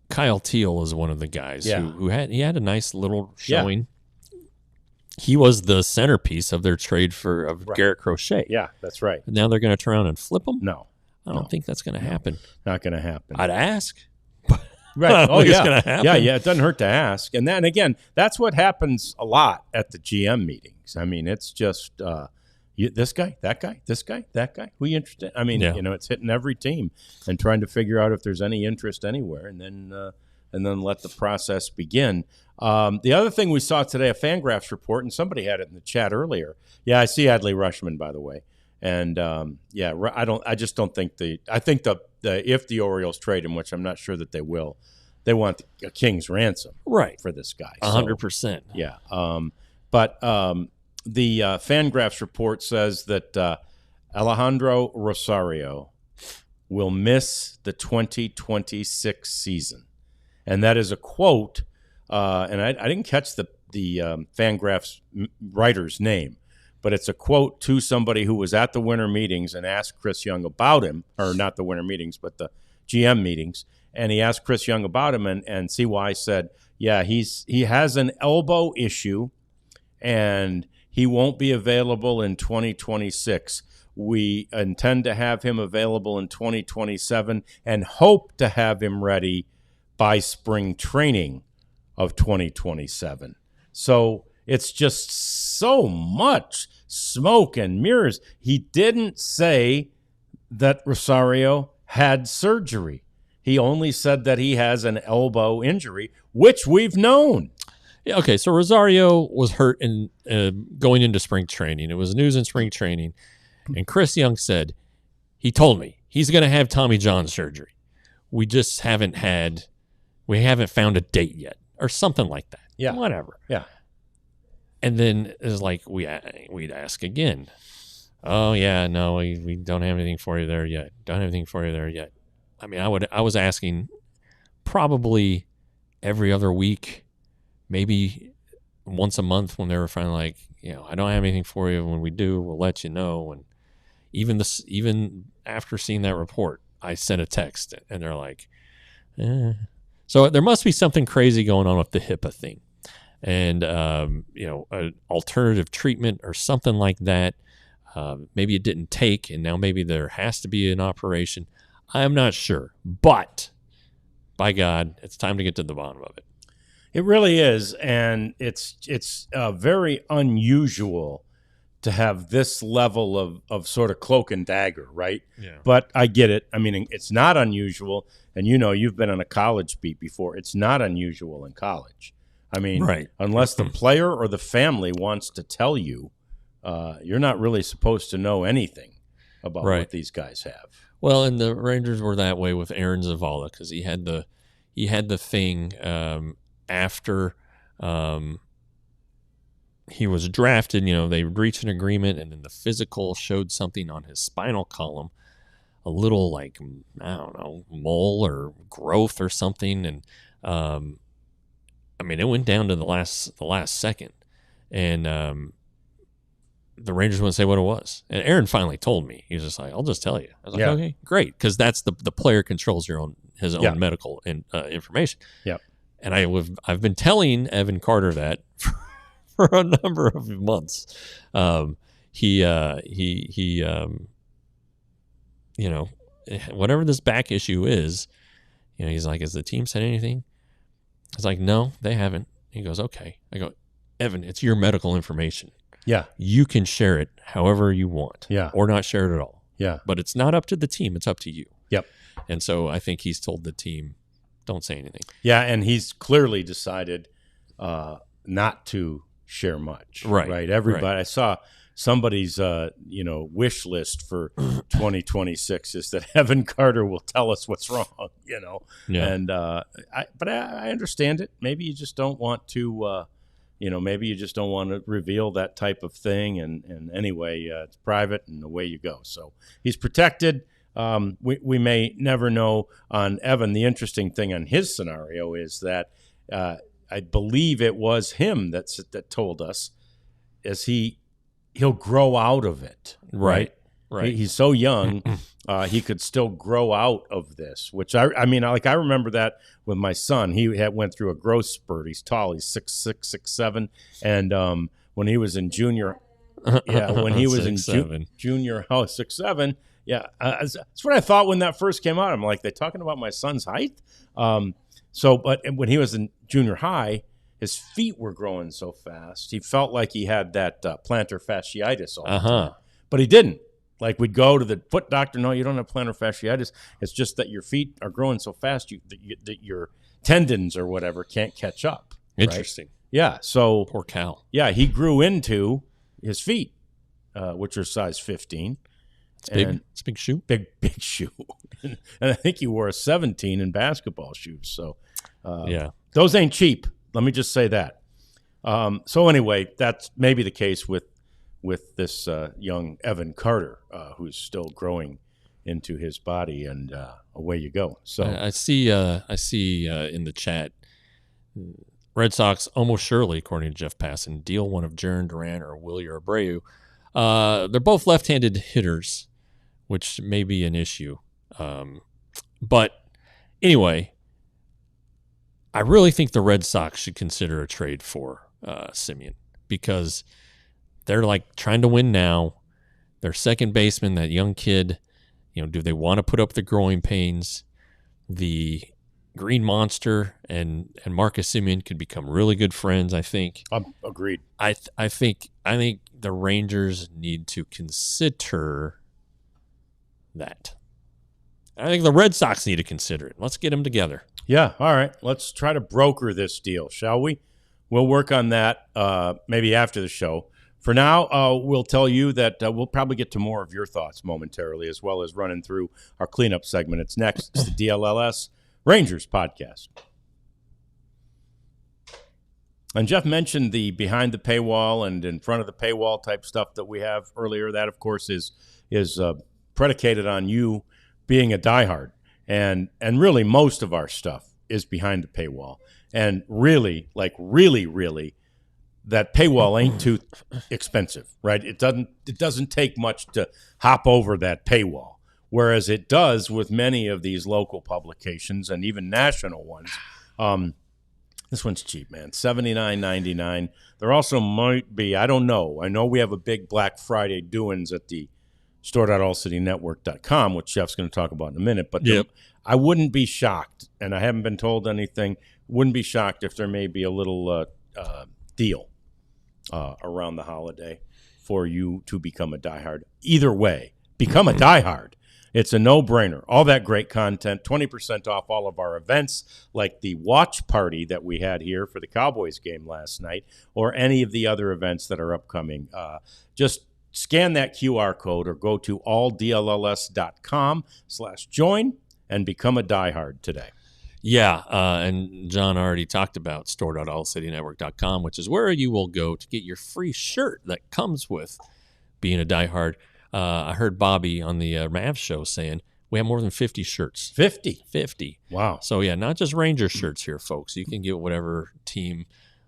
Kyle Teal is one of the guys who had a nice little showing. Yeah. He was the centerpiece of their trade of Garrett Crochet. Yeah, that's right. And now they're going to turn around and flip him? No. I don't think that's going to happen. Not going to happen. I'd ask. Right. Oh, it's going to happen. Yeah. It doesn't hurt to ask. And then again, that's what happens a lot at the GM meetings. I mean, it's just this guy, that guy, this guy, that guy. Who you interested? I mean, it's hitting every team and trying to figure out if there's any interest anywhere, and then let the process begin. The other thing we saw today, a Fangraphs report, and somebody had it in the chat earlier. Yeah, I see Adley Rutschman, by the way. And I just don't think I think if the Orioles trade him, which I'm not sure that they will, they want a king's ransom for this guy. 100%. Yeah. But the Fangraphs report says that Alejandro Rosario will miss the 2026 season. And that is a quote, and I didn't catch the Fangraphs writer's name, but it's a quote to somebody who was at the winter meetings and asked Chris Young about him, or not the winter meetings, but the GM meetings. And he asked Chris Young about him, and CY said, yeah, he has an elbow issue, and he won't be available in 2026. We intend to have him available in 2027 and hope to have him ready by spring training of 2027. So It's just so much smoke and mirrors. He didn't say that Rosario had surgery. He only said that he has an elbow injury, which we've known. Yeah, okay, so Rosario was hurt in going into spring training. It was news in spring training. And Chris Young said, he told me he's going to have Tommy John surgery. We just haven't found a date yet or something like that. Yeah. Whatever. Yeah. And then it's like we'd ask again. Oh, yeah, no, we don't have anything for you there yet. Don't have anything for you there yet. I mean, I was asking probably every other week, maybe once a month when they were finally like, I don't have anything for you. When we do, we'll let you know. And even after seeing that report, I sent a text and they're like, So there must be something crazy going on with the HIPAA thing. And, an alternative treatment or something like that. Maybe it didn't take, and now maybe there has to be an operation. I'm not sure. But, by God, it's time to get to the bottom of it. It really is, and it's very unusual to have this level of sort of cloak and dagger, right? Yeah. But I get it. I mean, it's not unusual, and you've been on a college beat before. It's not unusual in college. I mean, right. Unless the player or the family wants to tell you, you're not really supposed to know anything about what these guys have. Well, and the Rangers were that way with Aaron Zavala because he had the thing after he was drafted. They reached an agreement, and then the physical showed something on his spinal column, a little like, I don't know, mole or growth or something, and it went down to the last second, and the Rangers wouldn't say what it was. And Aaron finally told me. He was just like, I'll just tell you. I was like, okay, great. Because that's the player controls his own medical information. Yep. And I've been telling Evan Carter that for a number of months. Whatever this back issue is, he's like, has the team said anything? I was like, no, they haven't. He goes, okay. I go, Evan, it's your medical information. Yeah. You can share it however you want. Yeah. Or not share it at all. Yeah. But it's not up to the team. It's up to you. Yep. And so I think he's told the team, don't say anything. Yeah, and he's clearly decided not to share much. Right. Everybody. Right. I saw somebody's wish list for 2026 is that Evan Carter will tell us what's wrong. Yeah. And I understand it. Maybe you just don't want to. Maybe you just don't want to reveal that type of thing. And anyway, it's private and away you go. So he's protected. We may never know on Evan. The interesting thing on his scenario is that I believe it was him that told us is he'll grow out of it. Right. He's so young, he could still grow out of this, which I remember that with my son. He went through a growth spurt. He's tall. He's 6'6", 6'7", and when he was in junior, when he was in junior, 6'7", that's what I thought when that first came out. I'm like, they talking about my son's height? But when he was in junior high, his feet were growing so fast. He felt like he had that plantar fasciitis all the time, but he didn't. Like we'd go to the foot doctor. No, you don't have plantar fasciitis. It's just that your feet are growing so fast that your tendons or whatever can't catch up. Interesting. Right? Yeah. So poor Cal. Yeah, he grew into his feet, which are size 15. It's big. It's a big shoe. Big shoe. And I think he wore a 17 in basketball shoes. So those ain't cheap. Let me just say that. So anyway, that's maybe the case with this young Evan Carter, who's still growing into his body, and away you go. So I see in the chat, Red Sox almost surely, according to Jeff Passan, deal one of Jarren Duran or Willie Abreu. They're both left-handed hitters, which may be an issue. But anyway, I really think the Red Sox should consider a trade for Semien because they're like trying to win now. Their second baseman, that young kid, do they want to put up the growing pains? The Green Monster and Marcus Semien could become really good friends. I think. Agreed. I think the Rangers need to consider that. I think the Red Sox need to consider it. Let's get them together. Yeah. All right. Let's try to broker this deal, shall we? We'll work on that maybe after the show. For now, we'll tell you that we'll probably get to more of your thoughts momentarily, as well as running through our cleanup segment. It's next. It's the DLLS Rangers podcast. And Jeff mentioned the behind the paywall and in front of the paywall type stuff that we have earlier. That, of course, is predicated on you being a diehard. And really most of our stuff is behind the paywall. And really, that paywall ain't too expensive, right? It doesn't take much to hop over that paywall, whereas it does with many of these local publications and even national ones. This one's cheap, man, $79.99. There also might be, I don't know. I know we have a big Black Friday doings at the store.allcitynetwork.com, which Jeff's going to talk about in a minute. But I wouldn't be shocked, and I haven't been told anything, wouldn't be shocked if there may be a little deal around the holiday for you to become a diehard. Either way, become a diehard. It's a no-brainer. All that great content, 20% off all of our events, like the watch party that we had here for the Cowboys game last night, or any of the other events that are upcoming. Just scan that QR code or go to alldlls.com/join and become a diehard today. Yeah, and John already talked about store.allcitynetwork.com, which is where you will go to get your free shirt that comes with being a diehard. I heard Bobby on the Mavs show saying we have more than 50 shirts. 50. Wow. So, yeah, not just Ranger shirts here, folks. You can get whatever team,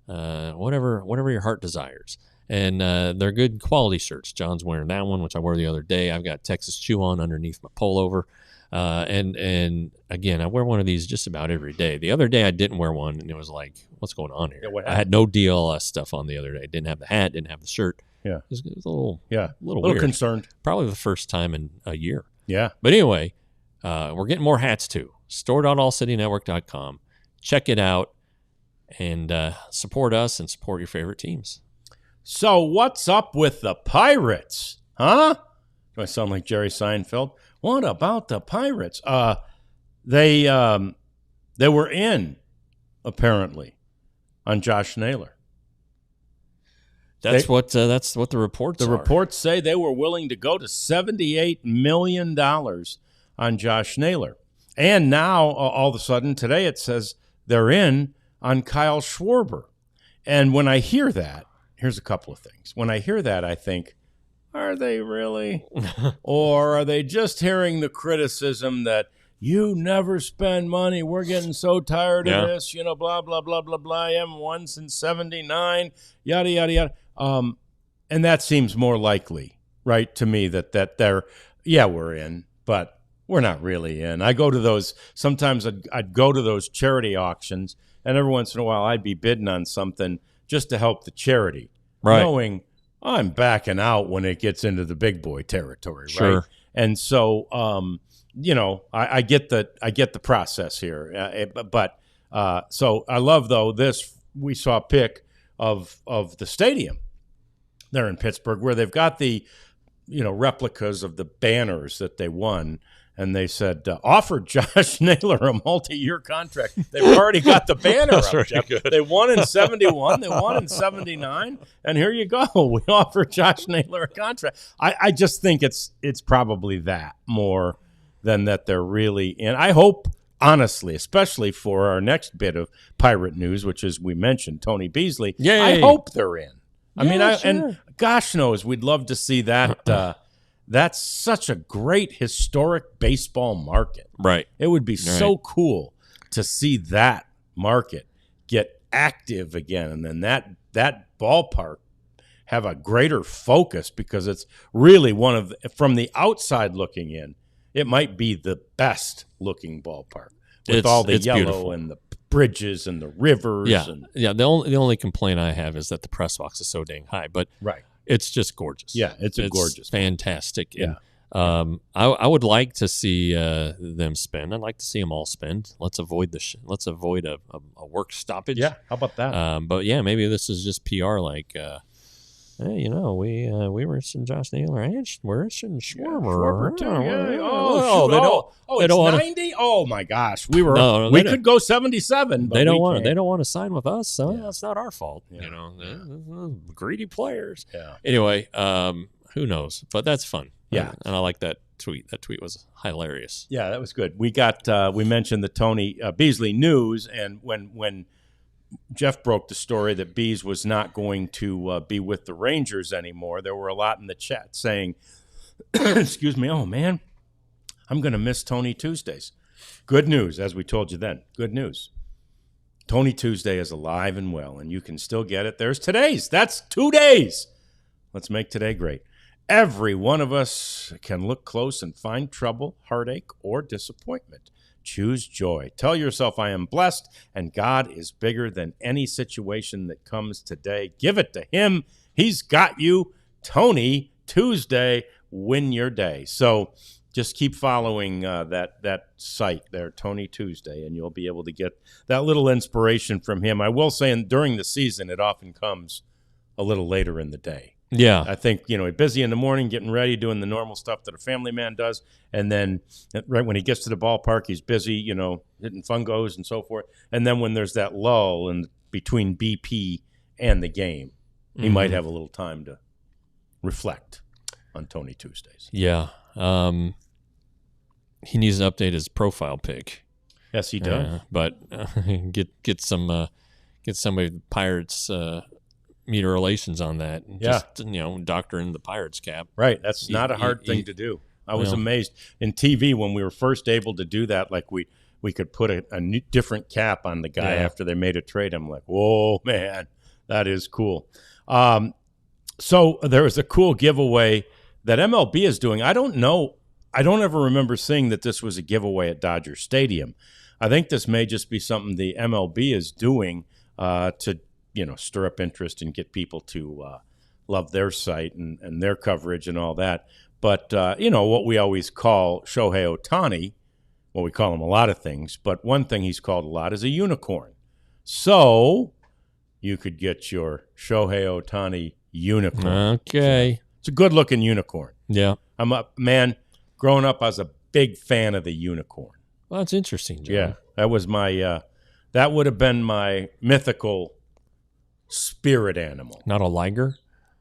whatever your heart desires. And they're good quality shirts. John's wearing that one, which I wore the other day. I've got Texas Chew on underneath my pullover. And again, I wear one of these just about every day. The other day I didn't wear one, and it was like, what's going on here? Yeah, I had no DLLS stuff on the other day. Didn't have the hat, didn't have the shirt. Yeah. It was a little weird. Concerned. Probably the first time in a year. Yeah. But anyway, we're getting more hats too. Store.allcitynetwork.com. Check it out and support us and support your favorite teams. So what's up with the Pirates? Huh? Do I sound like Jerry Seinfeld? What about the Pirates? They were in, apparently, on Josh Naylor. That's what the reports are. The reports say they were willing to go to $78 million on Josh Naylor. And now, all of a sudden, today it says they're in on Kyle Schwarber. And when I hear that, here's a couple of things. When I hear that, I think, are they really? Or are they just hearing the criticism that you never spend money? We're getting so tired of this, blah, blah, blah, blah, blah. I haven't won since 79, yada, yada, yada. And that seems more likely, right, to me that they're, we're in, but we're not really in. I go to those, sometimes I'd go to those charity auctions, and every once in a while I'd be bidding on something just to help the charity, knowing I'm backing out when it gets into the big boy territory, right? And so, I get the process here, so I love though this. We saw a pic of the stadium there in Pittsburgh where they've got the replicas of the banners that they won. And they said, offered Josh Naylor a multi-year contract. They've already got the banner up, Jeff. They won in 71. They won in 79. And here you go. We offer Josh Naylor a contract. I just think it's probably that more than that they're really in. I hope, honestly, especially for our next bit of Pirate news, which is we mentioned Tony Beasley. Yay. I hope they're in. And gosh knows we'd love to see that. That's such a great historic baseball market. Right. It would be so cool to see that market get active again, and then that ballpark have a greater focus, because it's really from the outside looking in, it might be the best looking ballpark with all the yellow beautiful. And the bridges and the rivers. Yeah. The only complaint I have is that the press box is so dang high, but it's just gorgeous. Yeah, it's gorgeous, fantastic. Yeah. I would like to see them spend. I'd like to see them all spend. Let's avoid let's avoid a work stoppage. Yeah, how about that? But yeah, maybe this is just PR. Like, hey, we were interested in Josh Naylor. We're interested in Schwarber. Too. They don't it's 90. Oh my gosh, we could go 77. But they don't want. They don't want to sign with us, so that's not our fault. Greedy players. Yeah. Anyway, who knows? But that's fun. Yeah, and I like that tweet. That tweet was hilarious. Yeah, that was good. We mentioned the Tony Beasley news, and when Jeff broke the story that Bees was not going to be with the Rangers anymore, there were a lot in the chat saying, excuse me, oh man, I'm going to miss Tony Tuesdays. Good news, as we told you then. Good news. Tony Tuesday is alive and well, and you can still get it. There's today's. That's 2 days. Let's make today great. Every one of us can look close and find trouble, heartache, or disappointment. Choose joy. Tell yourself, I am blessed, and God is bigger than any situation that comes today. Give it to him. He's got you. Tony Tuesday, win your day. So just keep following that site there, Tony Tuesday, and you'll be able to get that little inspiration from him. I will say, during the season, it often comes a little later in the day. Yeah. I think, busy in the morning, getting ready, doing the normal stuff that a family man does. And then right when he gets to the ballpark, he's busy, hitting fungos and so forth. And then when there's that lull between BP and the game, he might have a little time to reflect on Tony Tuesdays. Yeah. He needs to update his profile pic. Yes, he does. But get somebody with Pirates media relations on that. And just, doctor in the Pirates cap. Right. That's not a hard thing to do. I was amazed in TV when we were first able to do that. Like we could put a new, different cap on the guy after they made a trade. I'm like, whoa, man, that is cool. So there was a cool giveaway that MLB is doing. I don't know. I don't ever remember seeing that this was a giveaway at Dodger Stadium. I think this may just be something the MLB is doing to stir up interest and get people to love their site and their coverage and all that. But, what we always call Shohei Ohtani, well, we call him a lot of things, but one thing he's called a lot is a unicorn. So you could get your Shohei Ohtani unicorn. Okay. It's a good-looking unicorn. Yeah. Growing up, I was a big fan of the unicorn. Well, that's interesting, John. Yeah, that was that would have been my mythical spirit animal. Not a liger?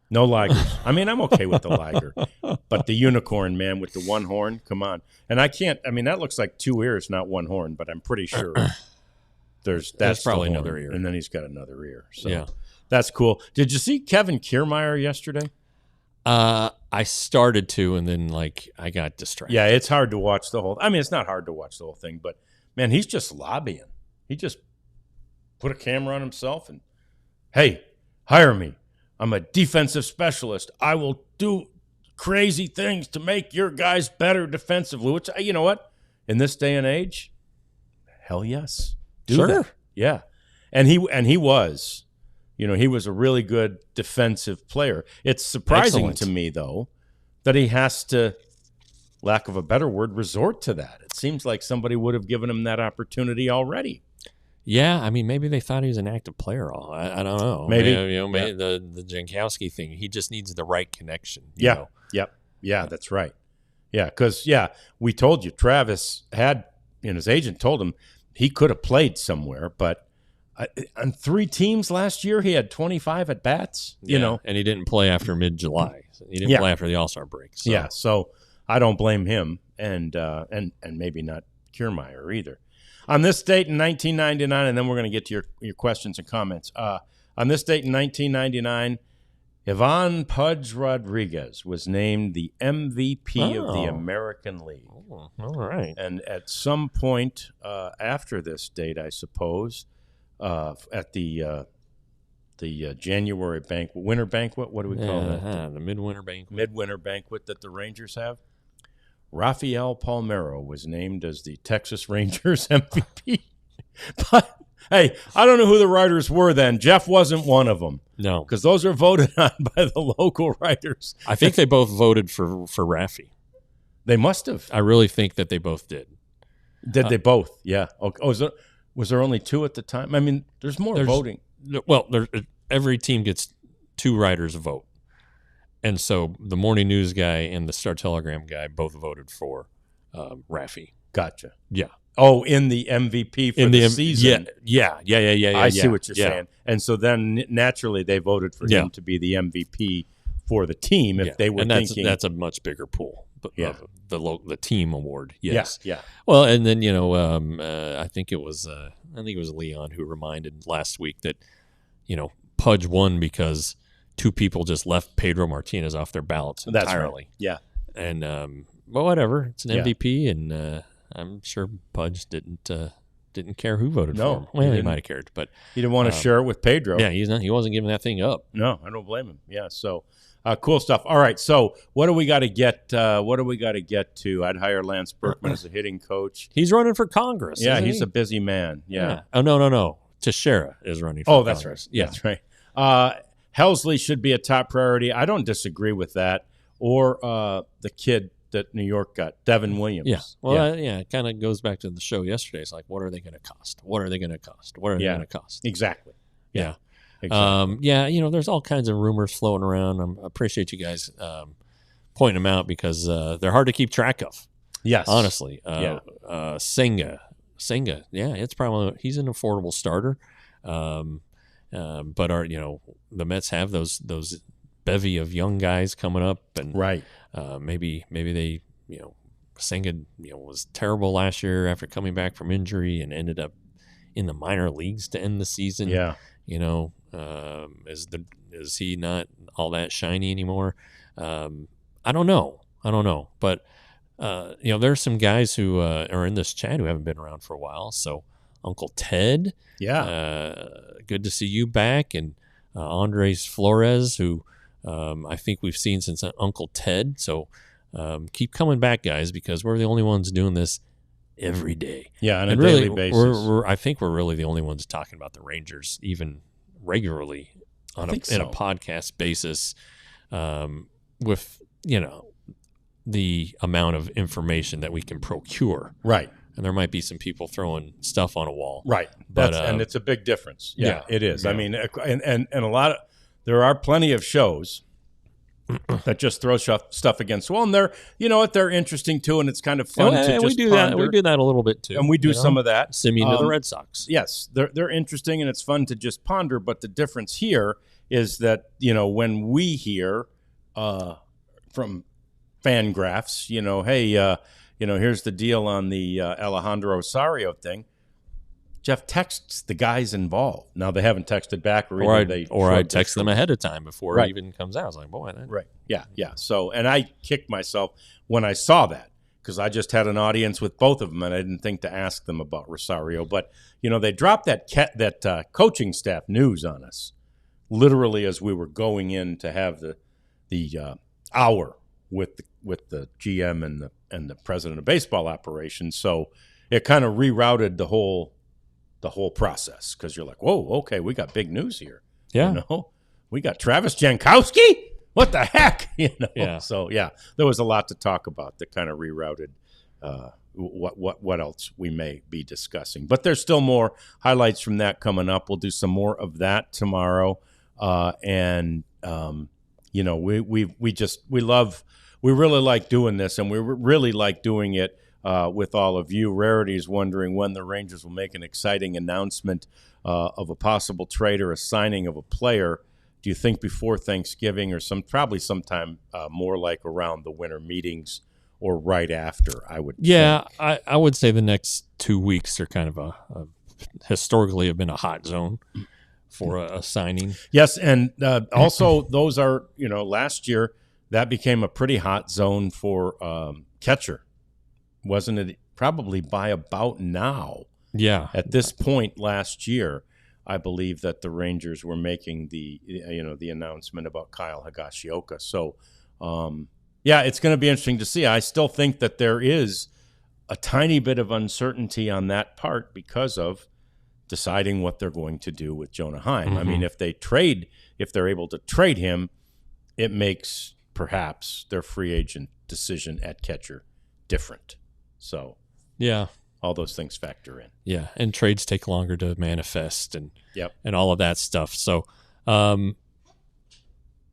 No ligers. I'm okay with the liger. But the unicorn, man, with the one horn, come on. And that looks like two ears, not one horn, but I'm pretty sure that's probably the another ear. And then he's got another ear. So that's cool. Did you see Kevin Kiermaier yesterday? I started to, and then I got distracted. Yeah, it's hard to watch the whole. It's not hard to watch the whole thing, but man, he's just lobbying. He just put a camera on himself and, hey, hire me. I'm a defensive specialist. I will do crazy things to make your guys better defensively. Which, you know what? In this day and age, hell yes, do that. Yeah, and he was. He was a really good defensive player. It's surprising to me, though, that he has to, lack of a better word, resort to that. It seems like somebody would have given him that opportunity already. Yeah, maybe they thought he was an active player. I don't know. Maybe. Maybe the Jankowski thing. He just needs the right connection. Yep. Yeah, that's right. Yeah, because, we told you, Travis had, his agent told him he could have played somewhere, but on 3 teams last year, he had 25 at-bats, and he didn't play after mid-July. He didn't play after the All-Star break. So. Yeah, so I don't blame him, and maybe not Kiermaier either. On this date in 1999, and then we're going to get to your questions and comments. On this date in 1999, Ivan Pudge Rodriguez was named the MVP of the American League. Oh, all right. And at some point after this date, I suppose, at the January banquet, winter banquet, what do we call that? The midwinter banquet. Midwinter banquet that the Rangers have. Rafael Palmeiro was named as the Texas Rangers MVP. But, hey, I don't know who the writers were then. Jeff wasn't one of them. No. Because those are voted on by the local writers. I think they both voted for Raffy. They must have. I really think that they both did. Did they both? Yeah. Okay. Oh, was there only 2 at the time? I mean, there's more voting. Well, every team gets 2 writers vote. And so the Morning News guy and the Star-Telegram guy both voted for Raffy. Gotcha. Yeah. Oh, in the MVP for the season. Yeah. I see what you're saying. And so then naturally they voted for him to be the MVP for the team if they were thinking. That's a much bigger pool. The team award. Yes. Yeah. Well, and then I think it was Leon who reminded last week that Pudge won because 2 people just left Pedro Martinez off their ballots entirely. Right. Yeah. And but whatever, it's an MVP, and I'm sure Pudge didn't care who voted for him. Well, he might have cared, but he didn't want to share it with Pedro. Yeah, he wasn't giving that thing up. No, I don't blame him. Yeah, so cool stuff. All right, so what do we got to get? To? I'd hire Lance Berkman as a hitting coach. He's running for Congress. Yeah, he's a busy man. Yeah. Oh no. Teixeira is running for Congress. That's right. Yeah, that's right. Helsley should be a top priority. I don't disagree with that. Or the kid that New York got, Devin Williams. Yeah. Well, it kind of goes back to the show yesterday. It's like, what are they going to cost? What are they going to cost? What are they going to cost? Exactly. Yeah. Exactly. There's all kinds of rumors floating around. I appreciate you guys pointing them out because they're hard to keep track of. Yes. Honestly. Senga. Yeah, it's probably he's an affordable starter. But the Mets have those bevy of young guys coming up, and right. Maybe they Senga was terrible last year after coming back from injury and ended up in the minor leagues to end the season. Yeah. Is he not all that shiny anymore? I don't know. But there's some guys who are in this chat who haven't been around for a while. So Uncle Ted, good to see you back, and Andres Flores, who I think we've seen since Uncle Ted. So keep coming back, guys, because we're the only ones doing this every day. Yeah, on a daily basis. I think we're really the only ones talking about the Rangers, even regularly in a podcast basis, with the amount of information that we can procure. Right. And there might be some people throwing stuff on a wall. Right. And it's a big difference. Yeah, it is. Yeah. I mean, and there are plenty of shows that just throw stuff against the wall, and they're interesting too, and it's kind of fun to just ponder. We do that a little bit too, and we do some of that. Simian to the Red Sox. Yes, they're interesting, and it's fun to just ponder. But the difference here is that when we hear from Fangraphs, hey, here's the deal on the Alejandro Osario thing. Jeff texts the guys involved. Now they haven't texted back, or I text them ahead of time before it even comes out. I was like, boy, that... right, yeah. So, and I kicked myself when I saw that because I just had an audience with both of them, and I didn't think to ask them about Rosario. But they dropped that coaching staff news on us literally as we were going in to have the hour with the GM and the president of baseball operations. So it kind of rerouted the whole process because you're like, whoa, okay, we got big news here. Yeah. We got Travis Jankowski? What the heck? Yeah. So yeah, there was a lot to talk about that kind of rerouted what else we may be discussing. But there's still more highlights from that coming up. We'll do some more of that tomorrow. We really like doing this, and we really like doing it with all of you. Rarity is wondering when the Rangers will make an exciting announcement of a possible trade or a signing of a player. Do you think before Thanksgiving or probably sometime more like around the winter meetings or right after? I would. Yeah, I would say the next 2 weeks are kind of historically have been a hot zone for a signing. Yes, and also those are last year that became a pretty hot zone for catcher. Wasn't it probably by about now? Yeah. At this point last year, I believe that the Rangers were making the announcement about Kyle Higashioka. So, it's going to be interesting to see. I still think that there is a tiny bit of uncertainty on that part because of deciding what they're going to do with Jonah Heim. Mm-hmm. I mean, if they're able to trade him, it makes perhaps their free agent decision at catcher different. So Yeah. all those things factor in. Yeah. And trades take longer to manifest and Yep. and all of that stuff. So,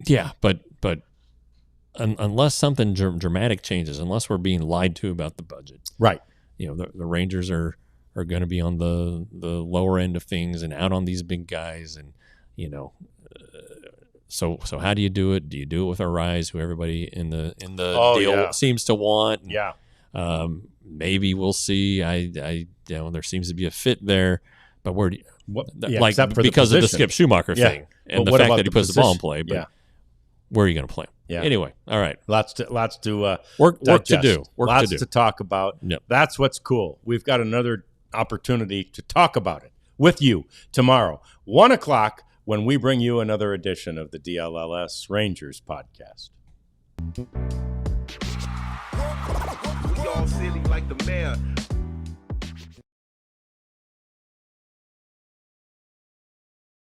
yeah, but unless something dramatic changes, unless we're being lied to about the budget, Right. The Rangers are going to be on the lower end of things and out on these big guys, and so how do you do it? Do you do it with a rise, who everybody in the deal seems to want? Yeah. Maybe we'll see. There seems to be a fit there, but where do you, except for because the of the Skip Schumacher thing and but the fact that he puts the ball in play, but Yeah. where are you going to play him? Yeah. Anyway, all right. Lots to Work to digest. do. Lots to talk about. Yep. That's what's cool. We've got another opportunity to talk about it with you tomorrow, 1:00, when we bring you another edition of the DLLS Rangers podcast. We all silly like the mayor.